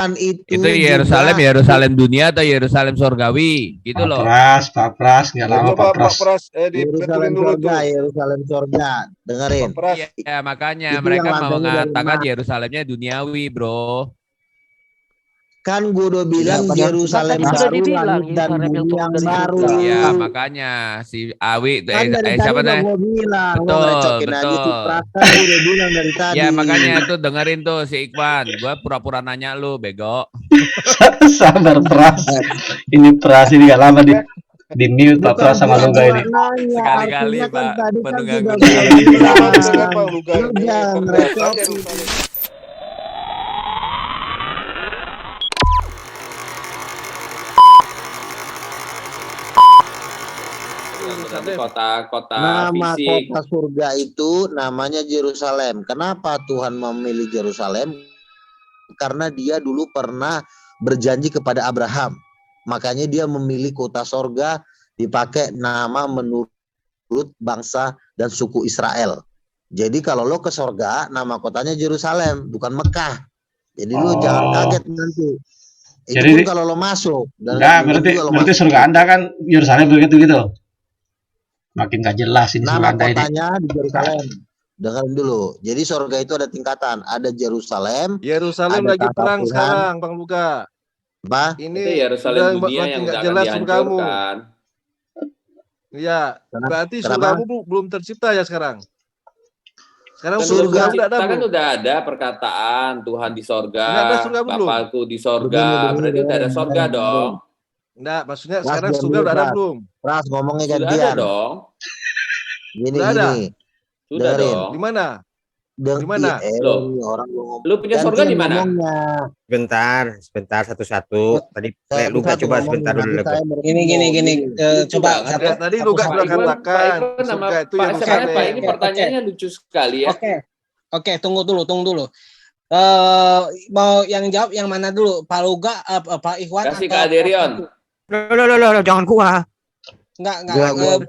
Kan Itu Yerusalem, juga Yerusalem dunia atau Yerusalem surgawi, gitu loh. Pak Pras, nggak lama Coba Pak Pras. Pak Pras, Yerusalem dibetulin dulu surga, tuh. Yerusalem surga. Dengerin. Pak Pras. Iya, makanya Itu mereka yang mau lantainya dari mengatakan emas. Yerusalemnya duniawi, bro. Kan gue udah bilang Ya, padahal Yerusalem tadi sudah baru, dibilang, langit dan Yerusalem yang bumi turun yang dari baru. surga. Iya, makanya si Awi Kan dari tadi siapa udah deh? gue bilang, lo Betul, ngerecokin aja si betul. Pras, kan gue udah bilang dari tadi. Ya, makanya itu dengerin tuh si Ikhwan. Gua pura-pura nanya lu, bego. Sabar Pras. Ini Pras ini nggak lama di mute Pak Pras sama Luga ini. Nanya, Sekali-kali, artinya kan Pak, tadi kan mendengar sudah gua gue sekali. bilang. Dengan Bang Luga Lu ini jangan pernyataan ngerecokin. Yerusalem. Berarti kota-kota Nama fisik. kota surga itu namanya Yerusalem. Kenapa Tuhan memilih Yerusalem? Karena dia dulu pernah berjanji kepada Abraham. Makanya dia memilih kota surga dipakai nama menurut bangsa dan suku Israel. Jadi kalau lo ke surga, nama kotanya Yerusalem, bukan Mekah. Jadi lo jangan kaget nanti. Itu Jadi, pun kalau lo masuk. Dan enggak, berarti surga Anda kan Yerusalem begitu gitu. Makin gak jelas ini surga nama Anda ini. kotanya di Yerusalem. Dengerin dulu. Jadi surga itu ada tingkatan. Ada Yerusalem. Yerusalem ada lagi tahta perang Tuhan. sekarang, Bang Luga. Apa? Itu Ini Yerusalem udah dunia makin yang nggak udah akan jelas surgamu. dihancurkan. Iya, berarti surgamu belum tercipta ya sekarang. Sekarang Kan surga udah ada kan belum? udah ada perkataan Tuhan di sorga, Nggak ada surga belum? Bapakku di sorga, Begini, berarti udah ada sorga begini. dong. Enggak, maksudnya Pras, sekarang diam surga dulu, udah ada Pras. belum? Pras ngomongnya Sudah ada gantian. dong. Gini, Udah ada? gini. Sudah Dengerin. dong. Di mana? Di mana? Loh, Orang ngomong. lu punya sorga di mana? Ngomongnya. Sebentar satu-satu. Tadi Luga coba sebentar dulu. Gini. Coba banget Ya, ya. tadi Luga Pak sudah Iwan, katakan Pak Iwan nama surga itu Pak Yerusalem. siapa Pak? Ini pertanyaannya lucu sekali ya. Oke, tunggu dulu. Mau yang jawab yang mana dulu? Pak Luga, Pak Ikhwan Kasih ke atau Aderion. Loh, jangan gua. Enggak.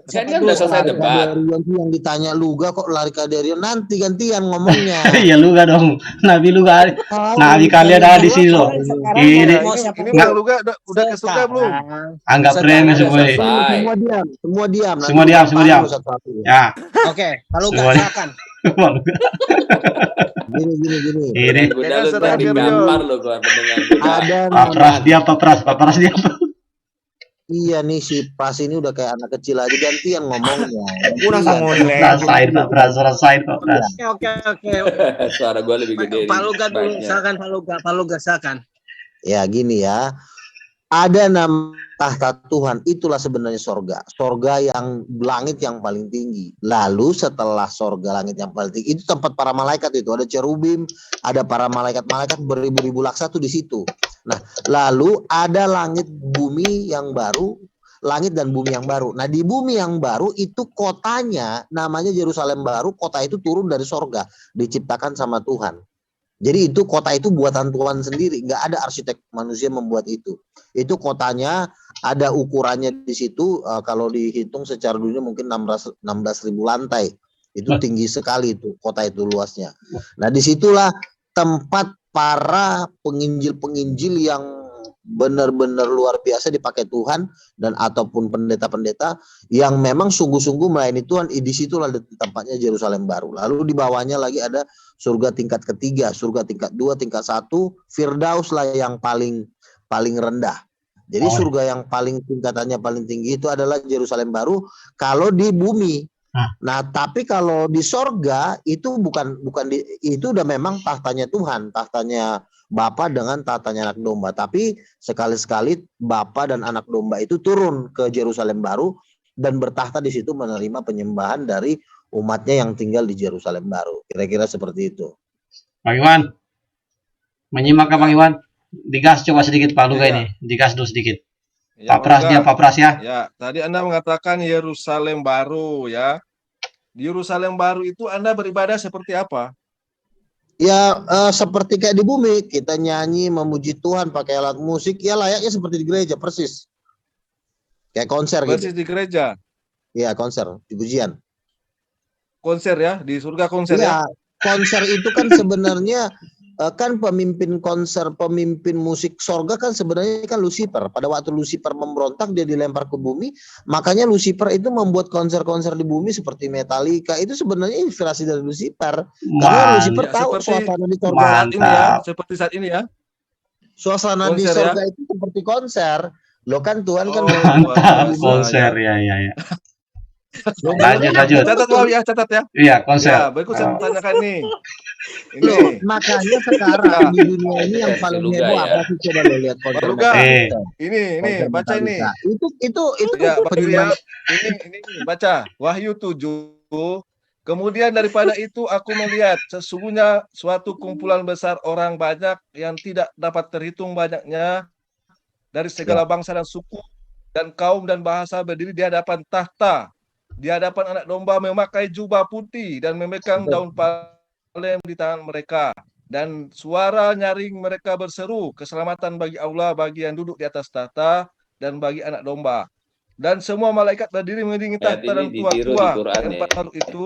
Kan udah selesai debat. Aderion yang ditanya Luga kok lari ke Aderion, nanti gantian ngomongnya. Iya Luga dong. Nabi Luga. Nabi kalian ada di sini loh. Ini Ini Bang Luga udah ke surga belum? anggap remeh semua ini. Semua diam. Semua diam. Ya. Oke, Pak Luga Semua- silakan. Gini. Ini Udah lu tadi gampar lu gua mendengar gua. Ada Pak Pras dia. Iya nih si Pras ini udah kayak anak kecil aja, gantian ngomongnya. Udah sama nilai. Rasain Pak Pras. Oke. Suara gua lebih gede. Pak Luga dulu, mic-nya. silakan Pak Luga silakan. Ya gini ya. Ada nama tahta Tuhan, itulah sebenarnya sorga. Sorga yang langit yang paling tinggi. Lalu setelah sorga langit yang paling tinggi, itu tempat para malaikat itu. Ada cherubim, ada para malaikat-malaikat beribu-ribu laksa tuh di situ. Nah, lalu ada langit bumi yang baru, langit dan bumi yang baru. Nah, di bumi yang baru itu kotanya namanya Yerusalem baru, kota itu turun dari sorga, diciptakan sama Tuhan. Jadi itu kota itu buatan Tuhan sendiri, nggak ada arsitek manusia membuat itu. Itu kotanya ada ukurannya di situ, kalau dihitung secara dunia mungkin 16.000 lantai. Itu tinggi sekali itu kota itu luasnya. Nah disitulah tempat para penginjil-penginjil yang benar-benar luar biasa dipakai Tuhan dan ataupun pendeta-pendeta yang memang sungguh-sungguh melayani Tuhan. Di situlah tempatnya Yerusalem baru. Lalu di bawahnya lagi ada surga tingkat ketiga, surga tingkat 2, tingkat 1, Firdaus lah yang paling rendah. Jadi surga yang paling tingkatannya paling tinggi itu adalah Yerusalem baru kalau di bumi. Nah, tapi kalau di sorga itu bukan itu udah memang tahtanya Tuhan, tahtanya Bapa dengan tahtanya anak domba. Tapi sekali-sekali Bapa dan anak domba itu turun ke Yerusalem baru dan bertahta di situ menerima penyembahan dari umatnya yang tinggal di Yerusalem baru. Kira-kira seperti itu. Bang Iwan. Menyimak Bang Iwan. Digas coba sedikit Pak Luga ini. Digas dulu sedikit. Ya, Pak Pras ya. Ya, tadi Anda mengatakan Yerusalem baru ya. Di Yerusalem baru itu Anda beribadah seperti apa? Ya seperti kayak di bumi, kita nyanyi memuji Tuhan pakai alat musik, ya layaknya seperti di gereja persis. Kayak konser Persis gitu. di gereja. Iya, konser, di pujian. Konser ya, di surga konser ya. Konser itu kan sebenarnya kan pemimpin konser, pemimpin musik sorga kan sebenarnya kan Lucifer. Pada waktu Lucifer memberontak dia dilempar ke bumi, makanya Lucifer itu membuat konser-konser di bumi seperti Metallica. Itu sebenarnya inspirasi dari Lucifer. Karena Lucifer Ya, tahu seperti suasana di sorga, saat ini ya, Mantap. seperti saat ini ya. suasana di Konser ya. sorga itu seperti konser. Lo kan Tuhan kan Oh, mau luar Mantap, biasa konser ya. ya. Lo Lanjut, bayangin lanjut. Catat Wawi ya, catat ya. Iya, konser. Ya, berikut saya tanyakan nih. Loh, Ini, makanya sekarang Ya. di dunia ini yang Versi paling Luga heboh ya. apa sih? Coba lo lihat konser Baluga. Metallica. ini, Konser baca ini. Metallica. Itu Ya, baca ya. penyembah. Ini baca. Wahyu 7. Kemudian daripada itu aku melihat sesungguhnya suatu kumpulan besar orang banyak yang tidak dapat terhitung banyaknya dari segala bangsa dan suku dan kaum dan bahasa berdiri di hadapan tahta. Di hadapan anak domba memakai jubah putih dan memegang daun palem di tangan mereka. Dan suara nyaring mereka berseru, keselamatan bagi Allah, bagi yang duduk di atas tahta, dan bagi anak domba. Dan semua malaikat berdiri mengelilingi Ayat tahta ini dan ditiru di tua-tua Quran yang ya. empat makhluk itu.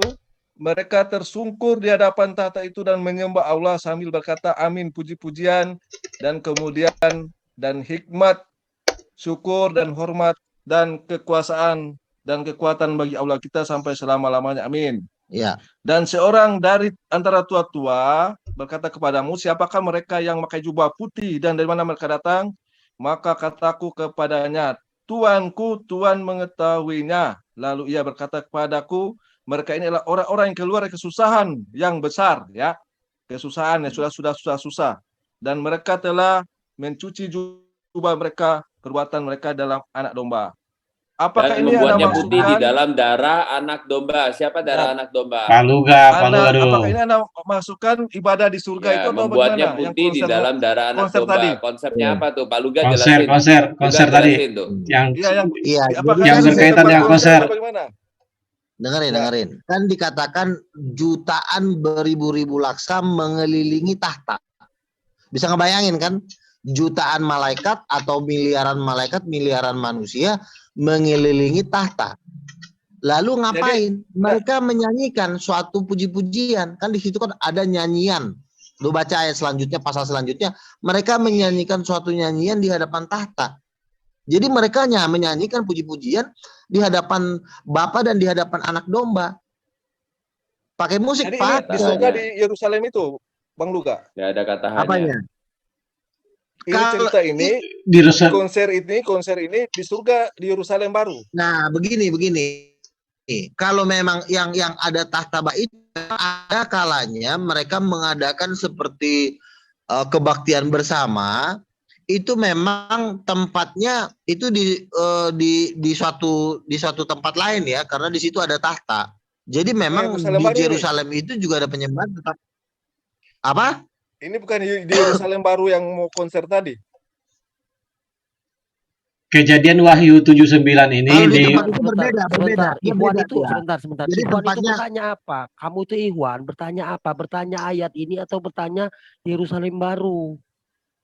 Mereka tersungkur di hadapan tahta itu dan menyembah Allah sambil berkata, amin, puji-pujian, dan kemudian, dan hikmat, syukur, dan hormat, dan kekuasaan, dan kekuatan bagi Allah kita sampai selama-lamanya, amin. Ya. Dan seorang dari antara tua-tua berkata kepadamu, siapakah mereka yang memakai jubah putih dan dari mana mereka datang? Maka kataku kepadanya, Tuanku, Tuhan mengetahuinya. Lalu ia berkata kepadaku, mereka ini adalah orang-orang yang keluar dari kesusahan yang besar, ya, kesusahan yang sudah susah. Dan mereka telah mencuci jubah mereka, perbuatan mereka dalam anak domba. Apakah Dan ini Anda membuatnya putih di masukkan? dalam darah anak domba. Siapa darah anak domba? Paluga, Apakah aduh. ini Anda masukkan ibadah di surga Ya, itu atau membuatnya bagaimana? Yang putih di konser, dalam darah anak konser domba. tadi. Konsepnya apa tuh? Pak Luga Konser, jelasin. konser Luga tadi. jelasin tuh. Yang Iya, Iya, apakah yang ini berkaitan tempat dengan konser. atau bagaimana? dengerin. Kan dikatakan jutaan beribu-ribu laksa mengelilingi tahta. Bisa ngebayangin kan? Jutaan malaikat atau miliaran malaikat, miliaran manusia mengelilingi tahta. Lalu ngapain? Mereka menyanyikan suatu puji-pujian. Kan di situ kan ada nyanyian. Lu baca ayat selanjutnya, pasal selanjutnya. Mereka menyanyikan suatu nyanyian di hadapan tahta. Jadi mereka hanya menyanyikan puji-pujian di hadapan Bapa dan di hadapan anak domba. Pakai musik, Jadi Pak. ini di surga di Yerusalem itu, Bang Luga. Nggak ada kata hanya. Apanya? Ini Kalau- cerita ini, di Rusa- konser ini di surga di Yerusalem baru. Nah, begini. Kalau memang yang ada tahta bait itu ada kalanya mereka mengadakan seperti kebaktian bersama. Itu memang tempatnya itu di suatu tempat lain ya, karena di situ ada tahta. Jadi memang Yerusalem di baru ini. Yerusalem itu juga ada penyembahan tetap. Apa? Ini bukan di Yerusalem baru yang mau konser tadi. kejadian Wahyu 79 ini Kalau di di tempat itu berbeda. Ikhwan itu Ya. sebentar. Jadi Ikhwan itu tempatnya bertanya apa? Kamu itu Ikhwan bertanya apa? Bertanya ayat ini atau bertanya Yerusalem baru?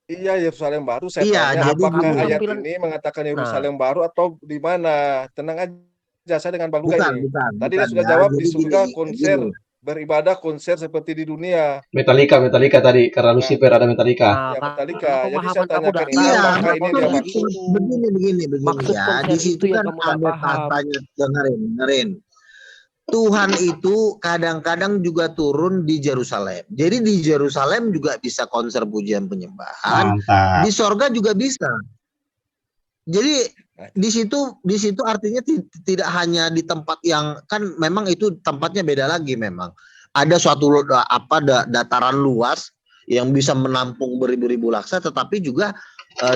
Iya, Yerusalem baru. Saya Iya, tanya jadi apakah gini. ayat Tampilan- ini mengatakan Yerusalem baru atau di mana? Tenang aja, saya dengan Bang Luga ini. Tadi dia sudah ya. jawab di Jadi surga gini, konser, gini. beribadah konser seperti di dunia. Metallica tadi karena Lucifer ada Metallica. Ya, Metallica. karena Jadi saya pemahaman kamu tanyakan tidak ini, Iya, sama, apakah ini kamu dia tidak maksud? itu. begini Maksud ya. konser Di situ itu yang kan kamu nggak ada paham. tahtanya. Dengerin. Tuhan itu kadang-kadang juga turun di Yerusalem. Jadi di Yerusalem juga bisa konser pujian penyembahan. Mantap. Di sorga juga bisa. Jadi di situ artinya tidak hanya di tempat yang kan memang itu tempatnya beda lagi memang. Ada suatu dataran luas yang bisa menampung beribu-ribu laksa, tetapi juga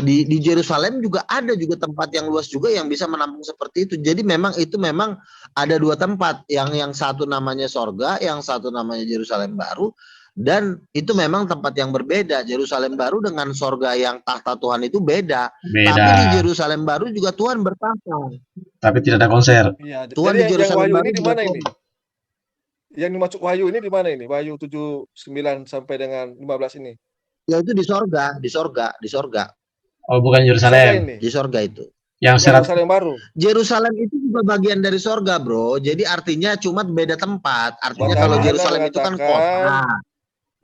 di Yerusalem juga ada juga tempat yang luas juga yang bisa menampung seperti itu. Jadi memang ada dua tempat, yang satu namanya sorga, yang satu namanya Yerusalem baru, dan itu memang tempat yang berbeda. Yerusalem baru dengan sorga yang tahta Tuhan itu beda. Tapi di Yerusalem baru juga Tuhan bertahta. Tapi tidak ada konser. Iya, Tuhan jadi di yang Yerusalem Wahyu baru ini di juga mana Tuhan. ini? Yang dimaksud Wahyu ini di mana ini? Wahyu 79 sampai dengan 15 ini. Ya itu di sorga. Oh, bukan Surga Yerusalem. ini. Di sorga itu. Yang Bukan serat Yerusalem baru. Yerusalem itu juga bagian dari sorga, bro. Jadi artinya cuma beda tempat. Artinya Tadi kalau Anda Yerusalem itu kan mengatakan, kota.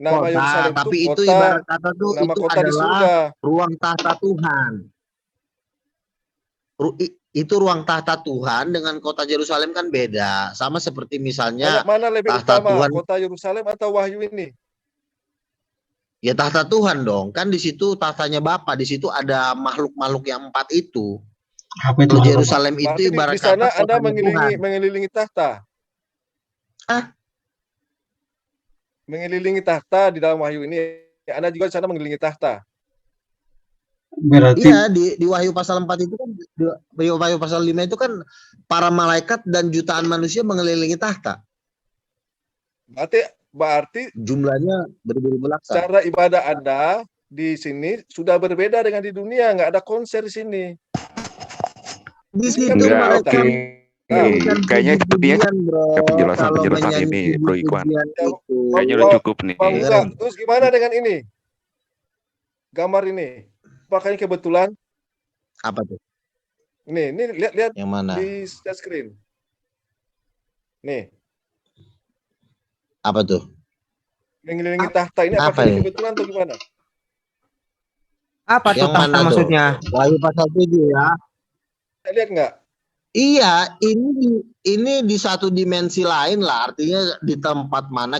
Nama kota, Yerusalem tapi itu kota, ibarat kata tuh nama itu kota di adalah surga. ruang tahta Tuhan. Itu ruang tahta Tuhan dengan kota Yerusalem kan beda. Sama seperti misalnya Mana lebih tahta utama, Tuhan, kota Yerusalem atau Wahyu ini? ya tahta Tuhan dong. Kan di situ tahtanya Bapa, di situ ada makhluk-makhluk yang 4 itu. Apa itu? Kalau Yerusalem itu Berarti ibarat di sana kata Anda kotanya Tuhan. mengelilingi tahta. Hah? Mengelilingi tahta di dalam Wahyu ini. Anda juga di sana mengelilingi tahta. Berarti Iya, di Wahyu pasal 4 itu kan, di Wahyu pasal 5 itu kan para malaikat dan jutaan manusia mengelilingi tahta. Berarti Jumlahnya beribu-ribu laksa. cara ibadah Anda di sini sudah berbeda dengan di dunia. Nggak ada konser di sini. Di Ini situ kan Enggak, mereka oke. menyanyikan Kayaknya sepertinya puji-pujian, bro. Kalau penjelasan menyanyi ini, Bro Ikhwan. puji-pujian Ya, itu. Kayaknya udah cukup nih. Bang Luga, Dengerin. terus gimana dengan ini? Gambar ini. Apakah ini kebetulan? Apa tuh? Nih, lihat Yang mana? di screen. Nih, Apa tuh? mengelilingi tahta ini Apa apakah ini ini? kebetulan atau gimana? Apa tuh Yang tahta mana tuh? maksudnya? Wahyu pasal 7 ya. Saya lihat nggak? Iya, ini di satu dimensi lain lah. Artinya di tempat mana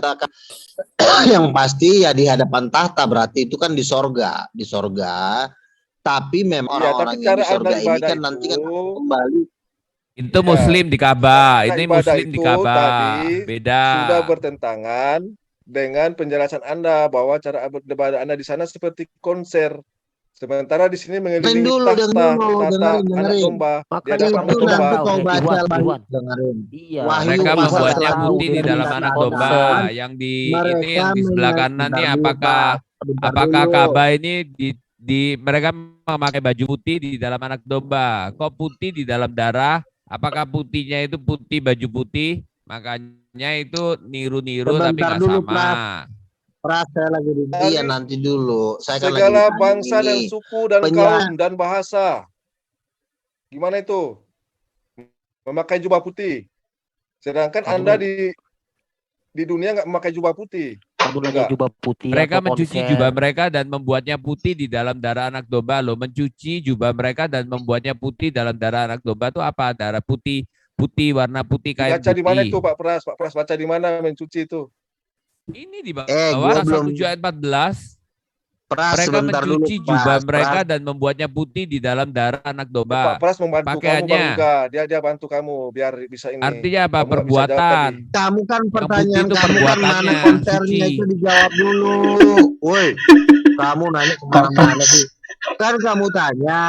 yang pasti ya di hadapan tahta, berarti itu kan di sorga. Di sorga. Tapi memang Iya, orang-orang tapi yang cara di sorga Anda ini ibadah kan nanti kan itu, kembali. Itu Ya, Muslim di Ka'bah, cara ini ibadah Muslim di itu Ka'bah. tadi Beda. sudah bertentangan dengan penjelasan Anda bahwa cara ibadah Anda di sana seperti konser. Sementara di sini mengelilingi tahta anak dengerin. domba, di Makanya hadapan kamu Itu kurang domba. nanti tahu, kau Nek. baca Iwan, lagi, Iwan. dengerin. Iya. Wahyu Mereka pasal membuatnya tahu, putih di biar dalam bisa anak konser. domba. Yang di ini yang di sebelah kanan nih Bentar dulu, apakah Pak. Bentar apakah dulu. Ka'bah ini di mereka memakai baju putih di dalam anak domba. Kok putih di dalam darah? Apakah putihnya itu putih baju putih? Makanya itu niru-niru tapi Sebentar nggak dulu, sama. Pras, saya lagi di Dari iya nanti dulu. Saya kan lagi segala ditanya bangsa dan ini. suku dan Penjelasan. kaum dan bahasa. Gimana itu? Memakai jubah putih. Sedangkan Kamu Anda di dunia nggak memakai jubah putih. Kamu nanya Enggak. jubah putih Mereka atau mencuci konser. jubah mereka dan membuatnya putih di dalam darah anak domba loh. Mencuci jubah mereka dan membuatnya putih dalam darah anak domba itu apa? Darah putih, warna putih kain Baca di mana itu putih. Pak Pras? Pak Pras baca di mana mencuci itu? Ini di bawah Gua pasal belum 7 ayat 14. Pras Mereka sebentar dulu, mencuci jubah Pras. mereka dan membuatnya putih di dalam darah anak Pak domba. Pras membantu kamu Bang Pakaiannya. Luga. Dia bantu kamu biar bisa ini. Artinya apa? Kamu nggak bisa jawab Perbuatan. tadi. Kamu kan Yang pertanyaan putih itu kamu kan mana perbuatannya, konsernya suci. itu dijawab dulu. Woi, kamu nanya kemana-mana sih. Kan kamu tanya,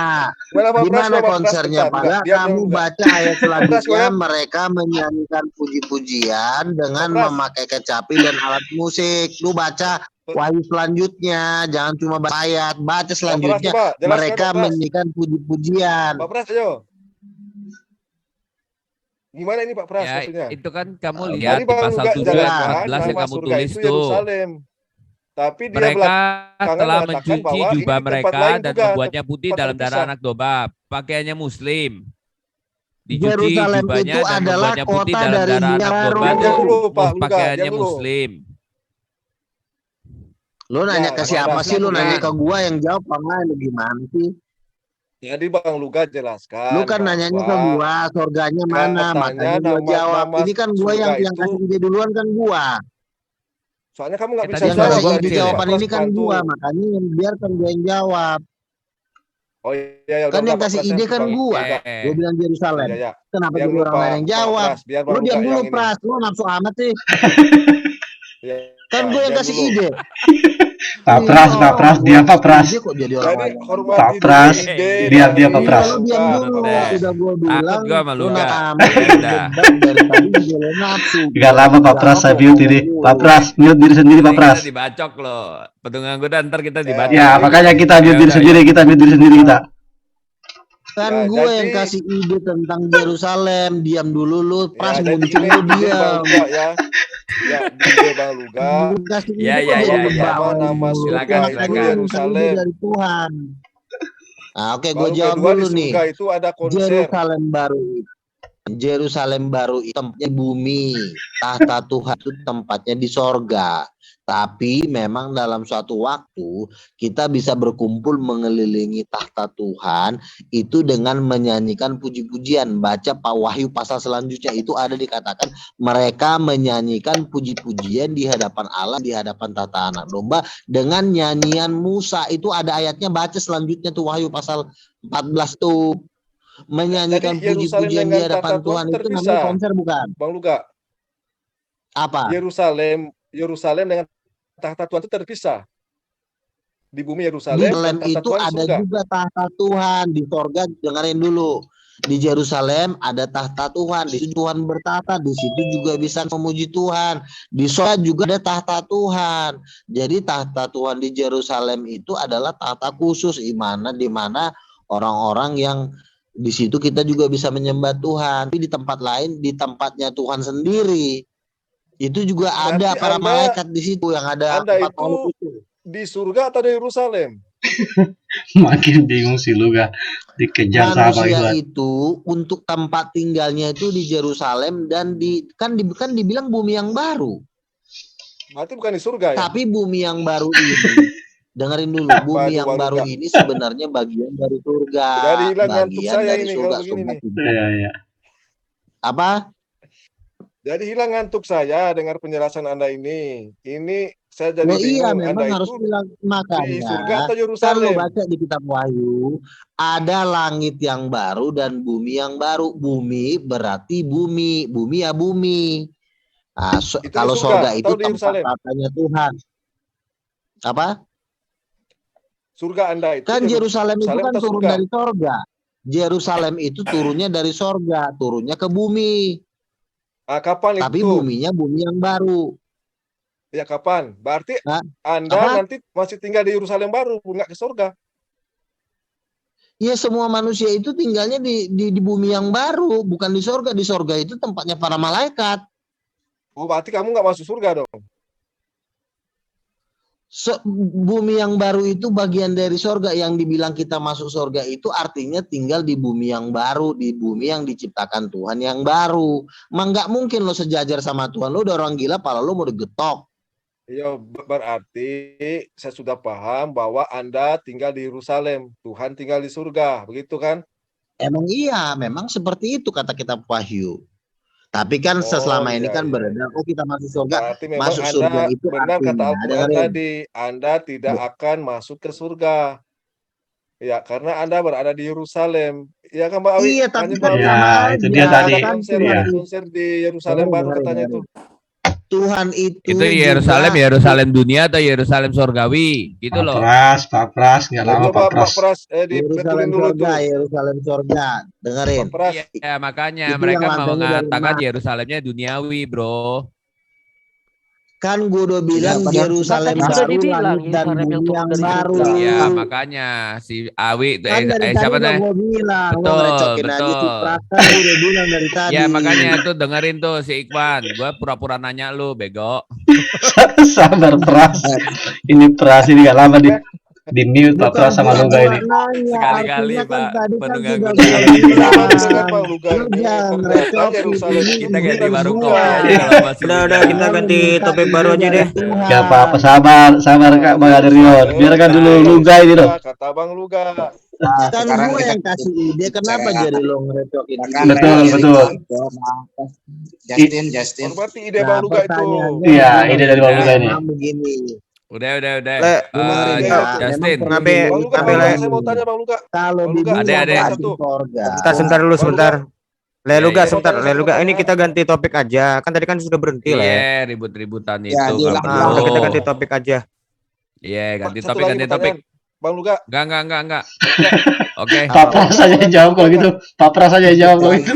Mana Pak di Pras? mana Pak Pras, konsernya? bentar, Padahal diam kamu dulu, Luga. baca ayat selanjutnya, goyang. mereka menyanyikan puji-pujian dengan Pak Pras. memakai kecapi dan alat musik. Lu baca Wahyu selanjutnya, jangan cuma baca ayat, baca Pak Pras selanjutnya. coba jelaskan Mereka Pak Pras. menyanyikan puji-pujian. Pak Pras ayo. Gimana ini Pak Pras Ya, maksudnya? itu kan kamu Tadi lihat Tadi di Bang pasal Luga 7 ayat jelaskan 14 yang nama kamu surga tulis itu tuh. Yerusalem. Tapi dia Mereka belakangan telah mengatakan mencuci bahwa ini jubah di tempat mereka lain dan juga, membuatnya putih tempat dalam darah terpisah. anak domba. Pakaiannya Muslim. Dicuci Yerusalem jubahnya itu dan adalah membuatnya putih kota dalam dari darah dunia anak baru. domba Diam tuh dulu Pak Luga, pakaiannya diam dulu. Muslim. Lu nanya Ya, ke Pak siapa Pras, sih? Lu bukan. nanya ke gua yang jawab apa enggak? Lu gimana sih? Jadi Bang Luga jelaskan Lu kan nanyanya ke bahwa gua, surganya mana? katanya Makanya gua jawab. nama Ini kan gua surga yang itu, kasih ide duluan kan gua. soalnya kamu nggak bisa tadi Yang suara jawab kasih gua ide tadi kecil ya? jawaban Pak Pras ini kan bantu. gua, makanya yang biarkan gua yang jawab. Oh iya, ya, Kan udah yang Pak kasih Pras ide yang kan Bang gua. Luga. Gua bilang Yerusalem. Ya, ya. Kenapa Diam jadi dulu orang lain Pak yang jawab? Pras, biar Lu Bang Luga diam dulu, yang ini. Pras. Lu nafsu amat sih. Ya, Kan gua yang diam kasih dulu. ide. Pak Pras, Iya, Pak Pras, gua dia Pak kasih Pras. ide kok jadi orang Jadi lain yang jawab. hormati Pak dulu Pras, ide diam, dari diam, Pak Iya, Pras. lu diam Bang dulu. Luga. Udah gua Takut bilang, gua sama lu Luga. amat Ya udah. debat dari tadi juga lu nafsu. Gak lama Pak Pras, saya mute ini. Pak Pras, mute diri sendiri Pak Ini Pras. kita dibacok loh. Petungan kuda ntar kita dibacok. Ya, makanya kita mute Ya diri udah, sendiri, ya. kita mute diri sendiri kita. Kan Ya, gue yang jadi- kasih ide tentang Yerusalem. Diam dulu lu, Pras Ya, jadi muncul ini lu ide Bang diam. Luga ya. Ya, ide Bang Luga. Gue kasih ide Ya, kok ya, jadi ya, ya. kebawa Nama mulu. surga Makanya itu lu minta ide Yerusalem. dari Tuhan. Nah, oke, gue Baru jawab kedua di dulu nih. surga itu ada konser. Yerusalem baru itu. Yerusalem baru itu tempatnya bumi, tahta Tuhan itu tempatnya di sorga. Tapi memang dalam suatu waktu kita bisa berkumpul mengelilingi tahta Tuhan itu dengan menyanyikan puji-pujian. Baca Pak Wahyu pasal selanjutnya itu ada dikatakan mereka menyanyikan puji-pujian di hadapan Allah, di hadapan tahta anak domba dengan nyanyian Musa. Itu ada ayatnya, baca selanjutnya tuh Wahyu pasal 14 tuh. Menyanyikan Jadi Yerusalem puji-pujian di dengan hadapan tahta Tuhan Tuhan itu namanya terpisah. konser bukan? Bang Luga, Apa? Yerusalem dengan tahta Tuhan itu terpisah. Di bumi Di Yerusalem dan Yerusalem tahta itu Tuhan di ada surga. juga tahta Tuhan. Di sorga dengerin dulu. Di Yerusalem ada tahta Tuhan. Di situ Tuhan bertahta. Di situ juga bisa memuji Tuhan. Di sorga juga ada tahta Tuhan. Jadi tahta Tuhan di Yerusalem itu adalah tahta khusus, di mana orang-orang yang di situ kita juga bisa menyembah Tuhan. Tapi di tempat lain, di tempatnya Tuhan sendiri, itu juga ada Berarti para Anda- malaikat di situ yang ada Anda 4 itu makhluk itu. di surga atau di Yerusalem? Makin bingung si Luga. Dikejar sama Bang Manusia Iwan. itu untuk tempat tinggalnya itu di Yerusalem dan kan dibilang bumi yang baru. Berarti bukan di surga ya? Tapi bumi yang baru ini, dengerin dulu, bumi Waduh, yang waduh, baru enggak. ini sebenarnya bagian dari surga, Jadi hilang ngantuk bagian saya dari ini surga. kalau begini nih. Iya, iya. Apa? Jadi hilang ngantuk saya dengar penjelasan Anda ini. Ini saya jadi Oh iya, bingung. memang Anda harus itu bilang di makanya. surga atau Kan lo Yerusalem? baca di kitab Wahyu, ada langit yang baru dan bumi yang baru. Bumi berarti bumi, bumi ya bumi. Nah, Itu di kalau surga sorga itu atau di tempat Yerusalem? tatanya Tuhan. Apa? Surga Anda itu Kan Yerusalem itu kan atau turun surga? dari sorga. Yerusalem itu turunnya dari sorga, turunnya ke bumi. Ah, kapan Tapi itu? buminya bumi yang baru. Ya kapan? Berarti Hah? Anda Apa? nanti masih tinggal di Yerusalem baru, nggak ke surga. Ya semua manusia itu tinggalnya di bumi yang baru, bukan di sorga. Di sorga itu tempatnya para malaikat. Oh, berarti kamu nggak masuk surga dong? Bumi yang baru itu bagian dari sorga. Yang dibilang kita masuk sorga itu artinya tinggal di bumi yang baru, di bumi yang diciptakan Tuhan yang baru. Emang nggak mungkin lo sejajar sama Tuhan. Lo udah orang gila, pala lo mau digetok. Ya, berarti saya sudah paham bahwa Anda tinggal di Yerusalem, Tuhan tinggal di surga, begitu kan? Emang iya, memang seperti itu kata kitab Wahyu. Tapi kan Oh, selama ini iya, kan iya. beredar, oh kita masuk surga. Berarti memang Masuk surga Anda itu benar kata artinya, Al-Quran dengerin. tadi, Anda tidak akan masuk ke surga. Ya, karena Anda berada di Yerusalem. Ya kan, Mbak Awi? Iya, tapi Lanjut, kan Mbak Awi. Ya, sama itu aja. dia tadi. Ada Kan konser, Tuhan Iya. ada itu, konser di Yerusalem baru katanya itu. Tuhan itu Itu juga Yerusalem dunia atau Yerusalem sorgawi gitu loh. Pak Pras, nggak lama Coba Pak Pras. Pak Pras Yerusalem dibetulin dulu sorga, tuh. Yerusalem sorga. Dengerin. Pak Pras. Iya, makanya Itu mereka yang lantainya dari mengatakan emas. Yerusalemnya duniawi, bro. Kan gue udah bilang padahal- Yerusalem Kan tadi sudah baru, dibilang, langit dan Yerusalem yang bumi turun yang dari baru. surga. Iya, makanya si Awi Kan dari tadi siapa udah namanya? gue bilang, lo Betul, ngerecokin aja si betul. Prasta, gue udah bilang dari tadi. Ya makanya tuh dengerin tuh si Iqbal. Gua pura-pura nanya lu, bego. Sabar Pras. Ini Pras ini nggak lama di mute Pak Pras sama Luga ini. Nanya, Sekali-kali, artinya kan Pak, tadi kan pendengar sudah gue gue sekali-kali. bilang. Dengan Bang Luga Lu ini jangan ternyata ngerecokin, Yerusalem ini Kita kayak di bukan warung gua. kopi aja kalau masih Udah, muda. kita ganti Minta topik baru aja izin deh. dari Tuhan. Gak apa-apa, sabar Kak Bang Adrian. Biarkan dulu Luga ini loh. Kata Bang Luga. Kan sekarang gue kita- yang kasih ide, kenapa jadi lo ngerecokin Silakan, ide? Betul, betul. Justin. Oh, berarti ide Bang Luga itu. pertanyaannya Iya, begini, ide dari Bang Luga ini. memang begini. Udah. Le, Dengerin ya, Justin. memang Ngabe, Bang Luga, ngabe, Bang Luga, Le. saya mau tanya Bang Luga. kalau Bang Luga, dibilang Ade. di sorga, Sebentar dulu, sebentar. Le, Iya, Luga, iya. sebentar. Le, Luga, ini kita ganti topik aja. Kan tadi kan sudah berhenti, Le. Iya, ribut-ributan Ya, itu nggak diulang. Ah, udah kita perlu. ganti topik aja. Iya, ganti Satu topik, lagi ganti topik. pertanyaan. Bang Luga, Enggak. Oke. Pak Pras aja yang jawab kalau gitu. Pak Pras aja yang jawab kalau gitu.